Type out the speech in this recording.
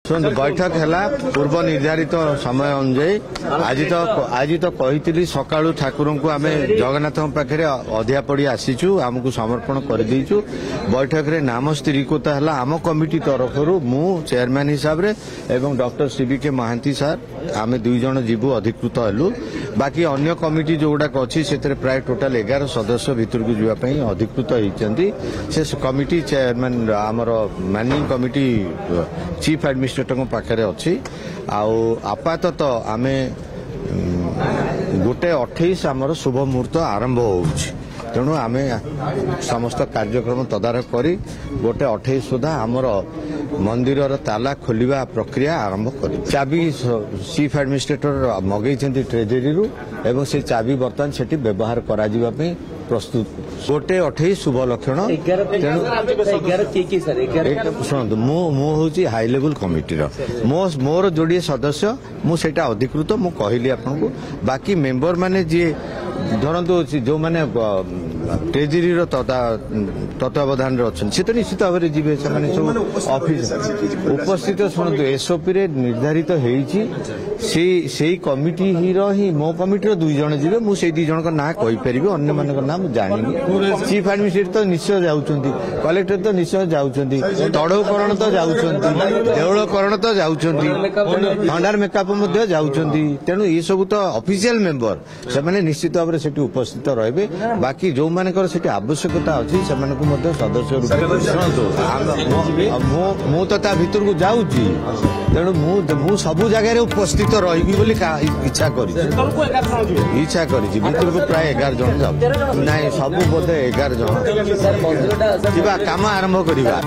शुणु बैठक है पूर्व निर्धारित समय अनुजाई आज तो कही सका ठाकुर को आम जगन्नाथ पाखे अधिया पड़ी आसीचु आमको समर्पण कर दीचु। बैठक रे नाम स्थिरीकृत है आम कमिटी तरफ मु चेयरमैन हिसाब रे एवं डॉक्टर CBK महांती सर आम दुई जन जीवु अधिकृत हलु। बाकी अन्य कमिटी जो गुड़ाक अच्छी से प्राय टोटाल 11 सदस्य भितर को जावाई अधिकृत होती से कमिटी चेयरमैन आमर मैनेजिंग कमिटी चीफ एडमिनिस्ट्रेटर पाखे अच्छी आपातत आम गोटे 28 आमर शुभ मुहूर्त आरंभ हो तेणु आम समस्त कार्यक्रम तदारख करी गोटे 28 सुधा आमर मंदिर ताला खोलिबा प्रक्रिया आरंभ कर चाबी चीफ एडमिनिस्ट्रेटर मगई ट्रेजरी रु एवं से चाबी बर्तमान से व्यवहार करा प्रस्तुत गोटे 28 शुभ लक्षण शुणु मुझे हाई लेवल कमिटी मोर जोड़े सदस्य मुझे अधिकृत मु कहली आपन को बाकी मेंबर माने जी धरतु जो मैंने ट्रेजरी तत्वावधान अच्छा सी तो निश्चित भाव में जी सब ऑफिस उपस्थित शुणु एसओपी रे निर्धारित से कमिटी ही मो कमिटी दुई जन जी मुझे दुई जन ना कहीपरि अन्य मान ना मुझे जानी चीफ एडमिनिस्ट्रेटर तो निश्चय जाऊँगी कलेक्टर तो निश्चय जाऊँगी तड़ौकरण तो जाऊँगी देउलकरण तो जाऊँगी भंडार मेकअप जाऊँगी तेणु ये सब तो ऑफिशियल मेंबर से निश्चित भाव में सेठी उपस्थित रहे बाकी जो मानकर सेठी आवश्यकता अच्छी से सदस्य मु तो भितर को जाऊँगी तेणु मु सबु जगह उपस्थित रही बोली इच्छा करी भितर को प्राय 11 जन जाऊ ना सब बोधे 11 जन काम आरंभ करवा।